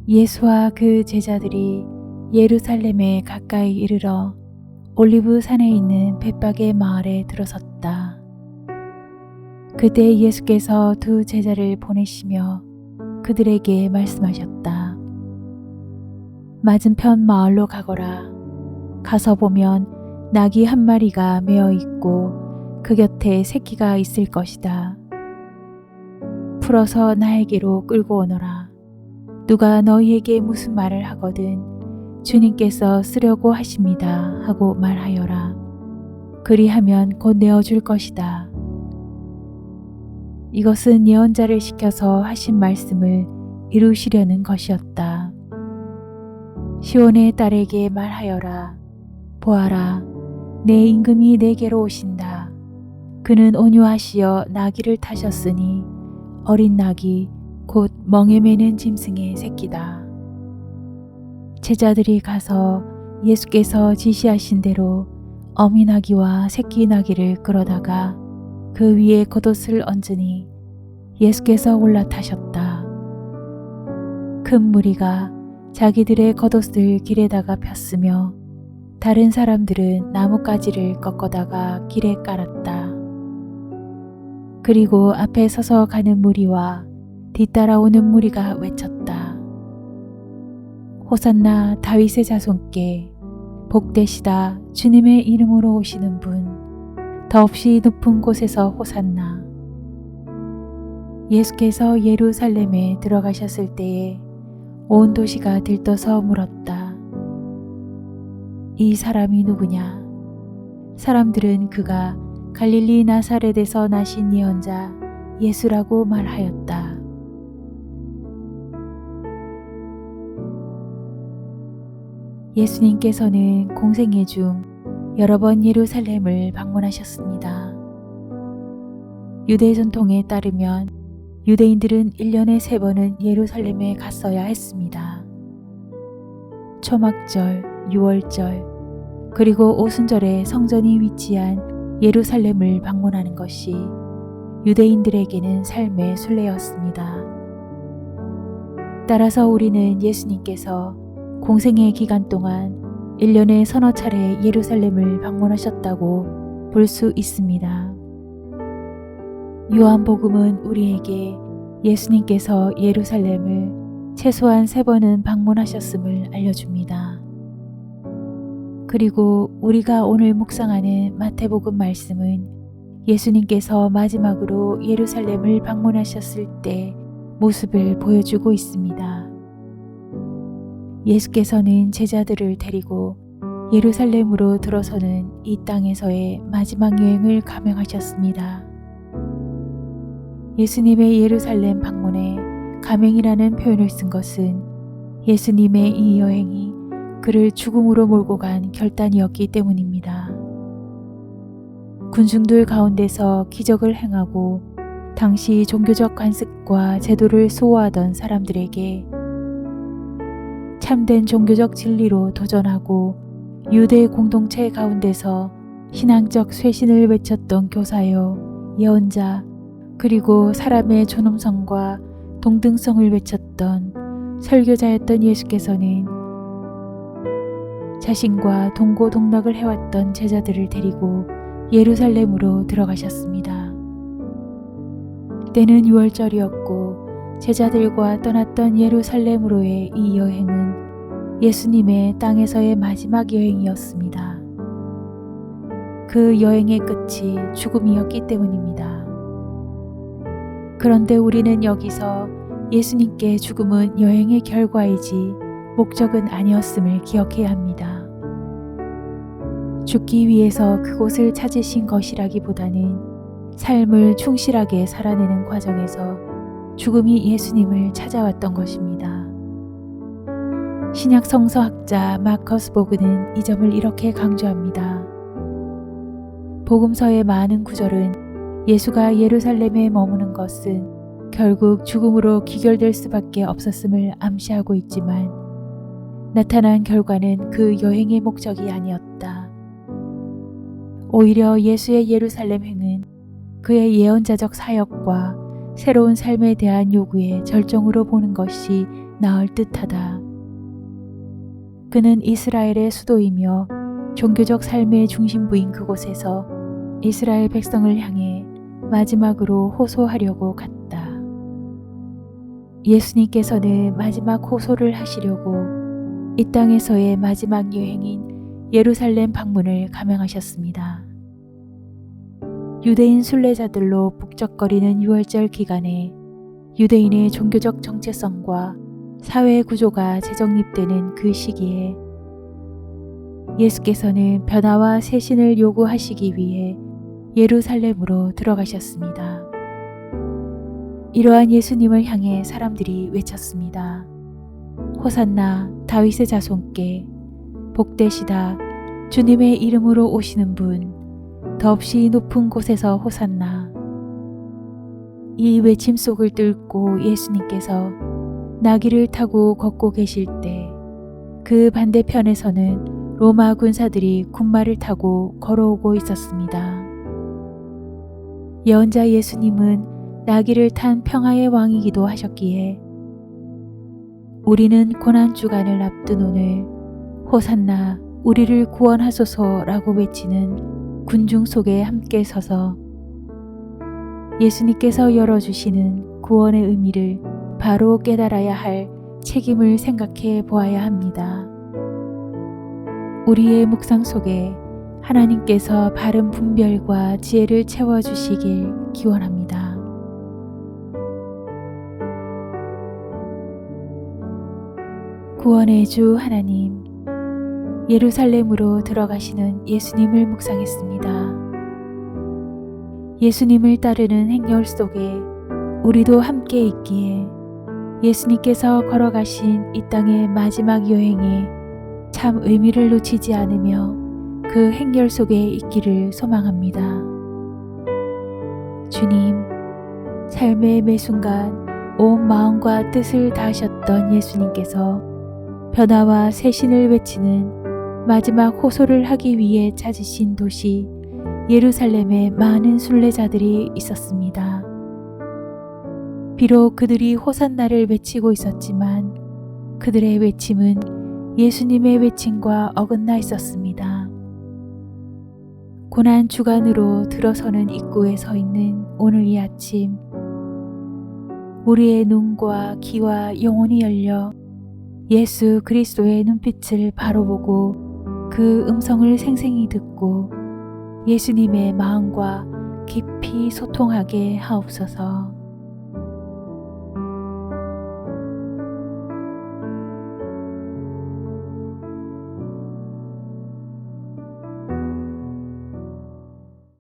예수와 그 제자들이 예루살렘에 가까이 이르러 올리브 산에 있는 벳박의 마을에 들어섰다. 그때 예수께서 두 제자를 보내시며 그들에게 말씀하셨다. 맞은편 마을로 가거라. 가서 보면 낙이 한 마리가 메어 있고 그 곁에 새끼가 있을 것이다. 풀어서 나에게로 끌고 오너라. 누가 너희에게 무슨 말을 하거든 주님께서 쓰려고 하십니다 하고 말하여라. 그리하면 곧 내어줄 것이다. 이것은 예언자를 시켜서 하신 말씀을 이루시려는 것이었다. 시온의 딸에게 말하여라. 보아라, 내 임금이 내게로 오신다. 그는 온유하시어 나귀를 타셨으니 어린 나귀 곧 멍에 매는 짐승의 새끼다. 제자들이 가서 예수께서 지시하신 대로 어미 나귀와 새끼 나귀를 끌어다가 그 위에 겉옷을 얹으니 예수께서 올라타셨다. 큰 무리가 자기들의 겉옷을 길에다가 폈으며 다른 사람들은 나뭇가지를 꺾어다가 길에 깔았다. 그리고 앞에 서서 가는 무리와 뒤따라오는 무리가 외쳤다. 호산나 다윗의 자손께 복되시다 주님의 이름으로 오시는 분 더없이 높은 곳에서 호산나. 예수께서 예루살렘에 들어가셨을 때에 온 도시가 들떠서 물었다. 이 사람이 누구냐? 사람들은 그가 갈릴리 나사렛에서 나신 예언자 예수라고 말하였다. 예수님께서는 공생애 중 여러 번 예루살렘을 방문하셨습니다. 유대 전통에 따르면 유대인들은 1년에 3번은 예루살렘에 갔어야 했습니다. 초막절, 유월절, 그리고 오순절에 성전이 위치한 예루살렘을 방문하는 것이 유대인들에게는 삶의 순례였습니다. 따라서 우리는 예수님께서 공생애 기간 동안 1년에 서너 차례 예루살렘을 방문하셨다고 볼 수 있습니다. 요한복음은 우리에게 예수님께서 예루살렘을 최소한 3번은 방문하셨음을 알려줍니다. 그리고 우리가 오늘 묵상하는 마태복음 말씀은 예수님께서 마지막으로 예루살렘을 방문하셨을 때 모습을 보여주고 있습니다. 예수께서는 제자들을 데리고 예루살렘으로 들어서는 이 땅에서의 마지막 여행을 감행하셨습니다. 예수님의 예루살렘 방문에 감행이라는 표현을 쓴 것은 예수님의 이 여행이 그를 죽음으로 몰고 간 결단이었기 때문입니다. 군중들 가운데서 기적을 행하고 당시 종교적 관습과 제도를 수호하던 사람들에게 참된 종교적 진리로 도전하고 유대 공동체 가운데서 신앙적 쇄신을 외쳤던 교사요, 예언자, 그리고 사람의 존엄성과 동등성을 외쳤던 설교자였던 예수께서는 자신과 동고동락을 해왔던 제자들을 데리고 예루살렘으로 들어가셨습니다. 때는 6월절이었고 제자들과 떠났던 예루살렘으로의 이 여행은 예수님의 땅에서의 마지막 여행이었습니다. 그 여행의 끝이 죽음이었기 때문입니다. 그런데 우리는 여기서 예수님께 죽음은 여행의 결과이지 목적은 아니었음을 기억해야 합니다. 죽기 위해서 그곳을 찾으신 것이라기보다는 삶을 충실하게 살아내는 과정에서 죽음이 예수님을 찾아왔던 것입니다. 신약 성서학자 마커스 보그는 이 점을 이렇게 강조합니다. 복음서의 많은 구절은 예수가 예루살렘에 머무는 것은 결국 죽음으로 귀결될 수밖에 없었음을 암시하고 있지만 나타난 결과는 그 여행의 목적이 아니었다. 오히려 예수의 예루살렘 행은 그의 예언자적 사역과 새로운 삶에 대한 요구의 절정으로 보는 것이 나을 듯하다. 그는 이스라엘의 수도이며 종교적 삶의 중심부인 그곳에서 이스라엘 백성을 향해 마지막으로 호소하려고 갔다. 예수님께서는 마지막 호소를 하시려고 이 땅에서의 마지막 여행인 예루살렘 방문을 감행하셨습니다. 유대인 순례자들로 북적거리는 유월절 기간에 유대인의 종교적 정체성과 사회 구조가 재정립되는 그 시기에 예수께서는 변화와 쇄신을 요구하시기 위해 예루살렘으로 들어가셨습니다. 이러한 예수님을 향해 사람들이 외쳤습니다. 호산나 다윗의 자손께 복되시다 주님의 이름으로 오시는 분 더없이 높은 곳에서 호산나. 이 외침 속을 뚫고 예수님께서 나귀를 타고 걷고 계실 때 그 반대편에서는 로마 군사들이 군마를 타고 걸어오고 있었습니다. 예언자 예수님은 나귀를 탄 평화의 왕이기도 하셨기에 우리는 고난주간을 앞둔 오늘 호산나 우리를 구원하소서라고 외치는 군중 속에 함께 서서 예수님께서 열어주시는 구원의 의미를 바로 깨달아야 할 책임을 생각해 보아야 합니다. 우리의 묵상 속에 하나님께서 바른 분별과 지혜를 채워주시길 기원합니다. 구원의 주 하나님, 예루살렘으로 들어가시는 예수님을 묵상했습니다. 예수님을 따르는 행렬 속에 우리도 함께 있기에 예수님께서 걸어가신 이 땅의 마지막 여행에 참 의미를 놓치지 않으며 그 행렬 속에 있기를 소망합니다. 주님, 삶의 매 순간 온 마음과 뜻을 다하셨던 예수님께서 변화와 쇄신을 외치는 마지막 호소를 하기 위해 찾으신 도시 예루살렘에 많은 순례자들이 있었습니다. 비록 그들이 호산나를 외치고 있었지만 그들의 외침은 예수님의 외침과 어긋나 있었습니다. 고난 주간으로 들어서는 입구에 서 있는 오늘 이 아침, 우리의 눈과 귀와 영혼이 열려 예수 그리스도의 눈빛을 바로 보고 그 음성을 생생히 듣고 예수님의 마음과 깊이 소통하게 하옵소서.